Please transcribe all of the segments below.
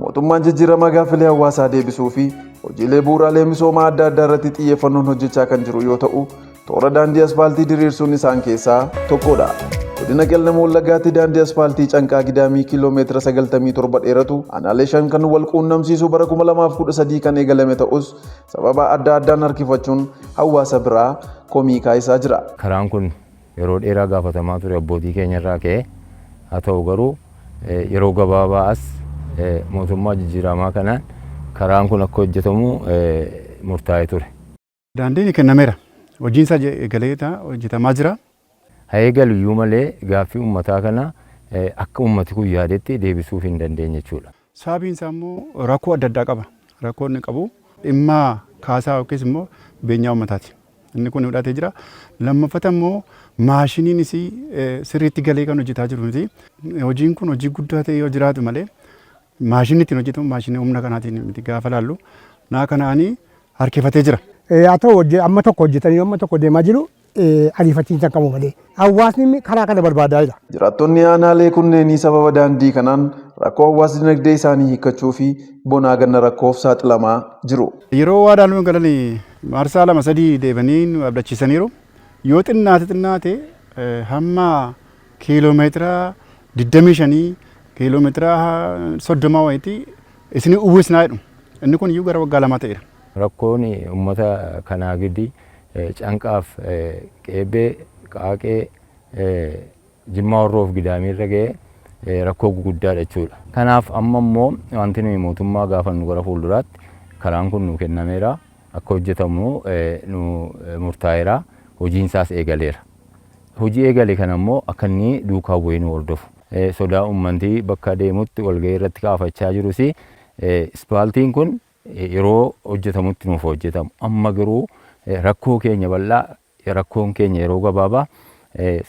mootummaan jijjiirama gaafilee hawaasaa deebisuu fi hojiilee bu'uuraalee misoomaa adda addaa irratti xiyyeeffannoon hojjechaa kan jiru yoo ta'u, toora daandii asfaaltii diriirsuun isaan keessaa tokkodha. Godina Qellem Wallaggaatti daandii asfaaltii Canqaa Gidaamii kiiloomeetira 97 dheeratu aanaalee 5 kan wal quunnamsiisu bara 2013 kan eegalame ta'us sababa adda addaan harkifachuun hawaasa biraa komii kaasaa jira. Karaan kun yeroo dheeraa gaafatamaa ture abbootii keenya irraa ka'ee haa ta'u garuu yeroo gabaabaa as mootummaa jijjiiramaa kanaan karaan kun akka hojjetamu murtaa'ee ture. Daandiin kennameera. Hojiin isaa eegaleeta hojjetamaa jira. Haa eegalu iyyuu malee gaaffii uummataa kana akka uummati kun yaadetti deebisuuf hin dandeenye jechuudha. Sababiin isaa immoo rakkoo adda addaa qaba. Rakkoo inni qabu dhimma kaasaa yookiis immoo beenyaa uummataati. Inni kun hidhatee jira. Lammaffata immoo maashiniin sirriitti galee kan hojjetaa jiru miti. Hojiin kun hojii guddaa ta'e yoo jiraatu malee maashinni ittiin hojjetamu maashinii humna kanaatiin miti gaafa laallu naa kanaanii harkifatee jira. Haa ta'u amma tokko hojjetanii amma tokko deemaa jiru ariifachiisa qabu malee hawaasni karaa kana barbaadaa jira. Jiraattonni aanaalee kunneenii sababa daandii kanaan rakkoo hawaasni dinagdee isaanii hiikkachuu fi bonaa ganna rakkoof saaxilamaa jiru. Yeroo waa dhaaluun galanii marsaa 2-3 deebanii abdachiisaniiru. Yoo xinnaate hamma kiiloomeetira 25 kiiloomeetira 30 wayitii isin uwwisnaa jedhu. Inni kun iyyuu gara waggaa 2 ta'eera. Rakkoon uummata kanaa giddi Canqaaf Qeebbee Qaaqee Jimmaa Horroof Gidaamii irra ga'ee rakkoo guddaadha jechuudha. Kanaaf amma immoo wanti nuyi mootummaa gaafannu gara fuulduraatti karaan kun nu kennameera akka hojjetamu nu murtaa'eera. Hojiin isaas eegaleera. Hojii eegale kana immoo akka inni duukaa bu'ee nu hordofu. Sodaa uummanni bakka deemutti walgahii irratti kaafachaa jirus ispaaltiin kun yeroo hojjetamutti nuuf hojjetamu. Amma garuu rakkoo keenya bal'aa rakkoon keenya yeroo gabaabaa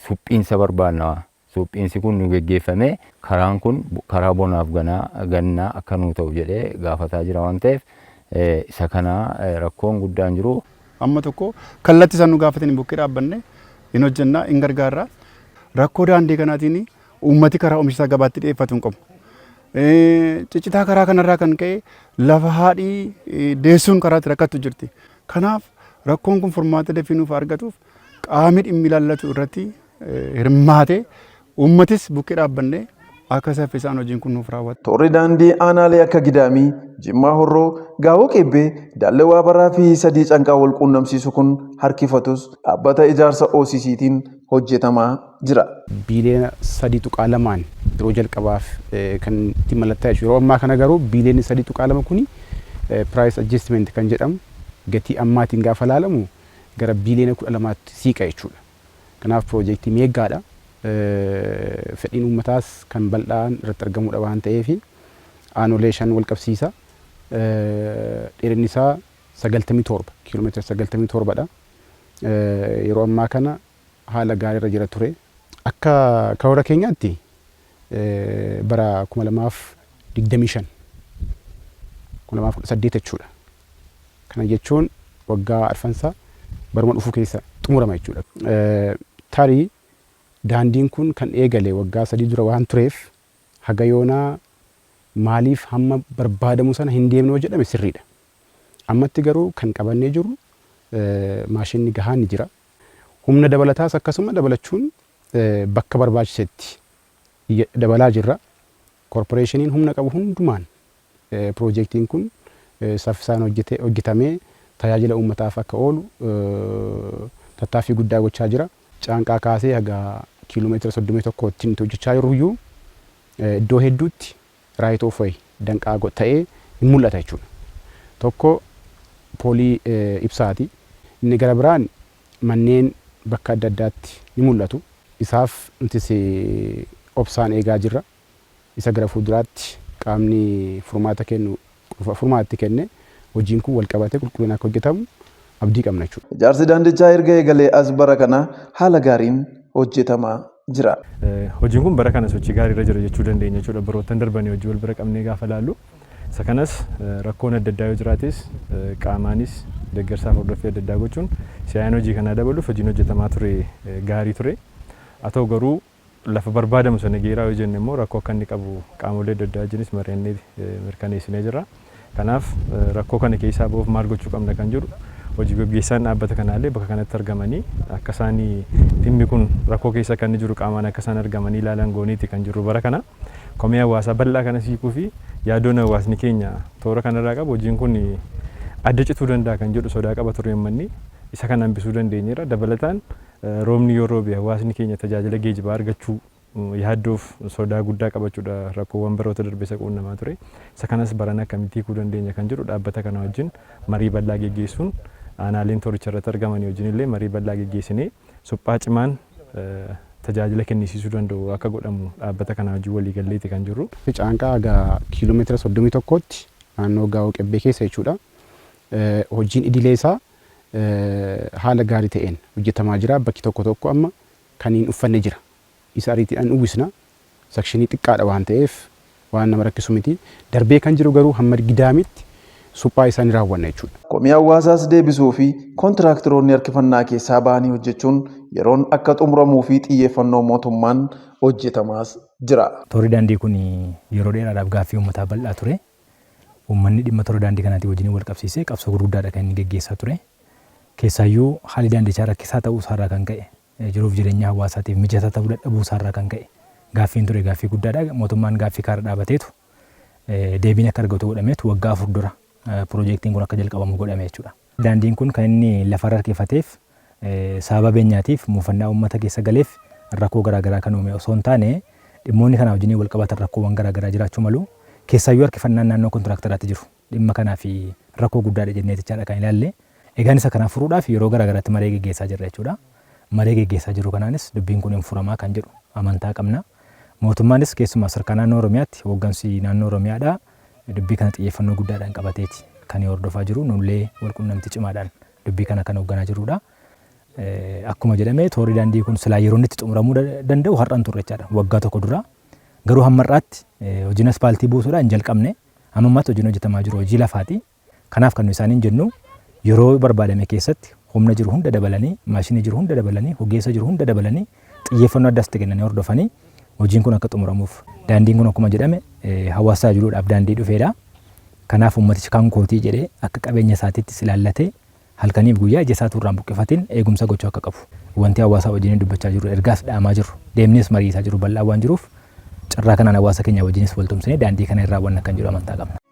suphiinsa barbaanna. Suphiinsi kun nu geggeeffame karaan kun karaa bonaaf gannaa akka nu ta'u jedhee gaafataa jira waan ta'eef isa kana rakkoon guddaan jiru. Amma tokko kallattii isaan nu gaafatanii bukkee dhaabbanne hin hojjennaa hin gargaarra. Rakkoo daandii kanaatiin uummati karaa oomisha gabaatti dhiyeeffatu hin qabu. Ciccitaa karaa kanarraa kan ka'e lafa haadhii deessuun karaatti rakkattu jirti. Kanaaf rakkoon kun furmaata dafii nuuf argatuuf qaamni dhimmi ilaallatu irratti hirmaatee uummatis bukkee dhaabbannee akka saffisaan hojiin kun nuuf raawwatu. Toorri daandii aanaalee akka Gidaamii, Jimmaa Horroo, Gaawoo Qeebbee, Daallee Waabaraa fi sadii Canqaa wal quunnamsiisu kun harkifatus dhaabbata ijaarsa OCCtiin hojjetamaa jira. Biiliyoona 3.2 yeroo jalqabaaf kan itti mallattaa'e yeroo ammaa kana garuu biiliyoonni 3.2 kuni price adjustment kan jedhamu gatii ammaatiin gaafa laalamu gara biiliyoona 12tti siiqa jechuudha. Kanaaf piroojeektii meeggaadha. Fedhiin uummataas kan bal'aan irratti argamudha waan ta'eef aanolee 5 wal qabsiisa. Dheerinni isaa 97 kiiloomeetira 97dha. Yeroo ammaa kana haala gaarii irra jira ture. Akka karoora keenyaatti bara 2025 2018 jechuudha. Kana jechuun waggaa arfansaa baruma dhufu keessa xumurama jechuudha. Tarii daandiin kun kan eegale waggaa 3 dura waan tureef haga yoonaa maaliif hamma barbaadamu sana hin deemne jedhame sirriidha. Ammatti garuu kan qabannee jiru maashinni gahaan ni jira. Humna dabalataas akkasuma dabalachuun bakka barbaachisetti dabalaa jirra. Korporeeshiniin humna qabu hundumaan piroojeektiin kun saffisaan hojjetamee tajaajila uummataaf akka oolu tattaaffii guddaa gochaa jira. Canqaa kaasee haga kiiloomeetira 31 tti hojjechaa jiruyyuu iddoo hedduutti right of way danqaa ta'ee hin mul'ata jechuudha. Tokko poolii ibsaati. Inni gara biraan manneen bakka adda addaatti ni mul'atu. Isaaf nutis obsaan eegaa jirra. Isa gara fuulduraatti qaamni furmaatti kenne hojiin kun wal qabatee qulqullina akka hojjetamu abdii qabna jechuudha. Ijaarsi daandichaa erga eegalee as bara kana haala gaariin hojjetamaa jira. Hojiin kun bara kana sochii gaarii irra jira jechuu dandeenya jechuudha. Baroottan darbanii hojii wal bira qabnee gaafa laallu. Isa kanas rakkoon adda addaa yoo jiraates qaamaanis deeggarsaaf hordoffii adda addaa gochuun si'aan hojii kanaa dabaluuf hojiin hojjetamaa ture gaarii ture. Haa ta'u garuu lafa barbaadamu sana geeraa yoo jenne immoo rakkoo akka inni qabu qaamolee adda addaa wajjinis mari'annee mirkaneessinee jirra. Kanaaf rakkoo kana keessaa bahuuf maal gochuu qabna kan jedhu hojii gaggeessaan dhaabbata kanaallee bakka kanatti argamanii akka isaan dhimmi kun rakkoo keessa kan jiru qaamaan akka isaan argamanii ilaalan gooniiti kan jiru bara kana. Komee hawaasaa bal'aa kana siikuu fi yaadoon hawaasni keenya toora kanarraa qabu hojiin kun adda cituu danda'a kan jedhu sodaa qaba ture manni isa kana hambisuu dandeenyeera. Dabalataan roobni yoo roobe hawaasni keenya tajaajila geejibaa argachuu yaaddoof sodaa guddaa qabachuudha rakkoowwan baroota darbee isa quunnamaa ture. Isa kanas barana akkamitti hiikuu dandeenya kan jedhu dhaabbata kana wajjin marii bal'aa geggeessuun aanaaleen tooricha irratti argamanii wajjin illee marii bal'aa geggeessinee suphaa cimaan tajaajila kennisiisuu danda'u akka godhamu dhaabbata kana wajjin walii galleeti kan jirru. Caanqaa egaa kiiloomeetira 31tti naannoo gaa'oo qebbee keessa jechuudha. Hojiin idilee isaa haala gaarii ta'een hojjetamaa jira. Bakki tokko tokko amma kan hin uffanne jira. Isa ariitiidhaan uwwisna. Sakshinii xiqqaadha waan ta'eef waan nama rakkisu miti. Darbee kan jiru garuu hamma gidaamitti suphaa isaanii raawwanna jechuudha. Komii hawaasaas deebisuu fi kontiraaktaroonni harkifannaa keessaa ba'anii hojjechuun yeroon akka xumuramuu fi xiyyeeffannoo mootummaan hojjetamaas jira. Toorri daandii kun yeroo dheeraadhaaf gaaffii uummataa bal'aa ture. Uummanni dhimma toora daandii kanaatiin wajjin wal qabsiisee qabsoo gurguddaadha kan inni geggeessaa ture. Keessaayyuu haalli daandichaa rakkisaa ta'uu isaarraa kan ka'e jiruuf jireenya hawaasaatiif mijataa ta'uu dadhabuu isaarraa kan ka'e gaaffiin ture gaaffii guddaadha. Mootummaan gaaffii kaara dhaabateetu deebiin akka argatu godhameetu waggaa 4 dura piroojeektiin kun akka jalqabamu godhame jechuudha. Daandiin kun kan inni lafarra harkifateef sababa beenyaatiif muufannaa uummata keessa galeef rakkoo garaagaraa kan uume osoo hin taane dhimmoonni kanaa wajjin wal qabatan rakkoowwan garaagaraa jiraachuu malu. Keessaayyuu harkifannaan naannoo kontiraaktaraatti jiru dhimma kanaa fi rakkoo guddaadha jennee jechaadha kan ilaalle. Egaan isa kana furuudhaaf yeroo garaagaraatti maree geggeessaa jirra jechuudha. Maree geggeessaa jiru kanaanis dubbiin kun hin furamaa kan jedhu amantaa qabna. Mootummaanis keessumaa sadarkaa naannoo Oromiyaatti hooggansi naannoo Oromiyaadhaa dubbii kana xiyyeeffannoo guddaadhaan qabateeti kan hordofaa jiru. Nullee wal quunnamtii cimaadhaan dubbii kana kan hoogganaa jirudha. Akkuma jedhame toorri daandii kun silaa yeroo inni itti xumuramuu danda'u har'aan turre jechaadha. Waggaa tokko dura garuu hammarraatti hojiin aspaaltii buusuudhaan hin jalqabne ammammaatti hojiin hojjetamaa jiru hojii lafaati. Kanaaf kan isaaniin jennu yeroo barbaadame keessatti humna jiru hunda dabalanii maashinii jiru hunda dabalanii ogeessa jiru hunda dabalanii xiyyeeffannoo addaas itti kennanii hordofanii hojiin kun akka xumuramuuf daandiin kun akkuma jedhame hawaasa tajaajiluudhaaf daandii dhufeedha. Kanaaf uummatichi kan kootii jedhee akka qabeenya isaatiittis ilaallatee halkaniif guyyaa ija isaa turraan buqqifatiin eegumsa gochuu akka qabu wanti hawaasaa wajjin dubbachaa jiru ergaas dhaamaa jiru deemnees mariisaa jiru bal'aa waan jiruuf carraa kanaan hawaasa keenya wajjinis waltumsinee daandii kana irraa waan kan jiru amantaa qabna.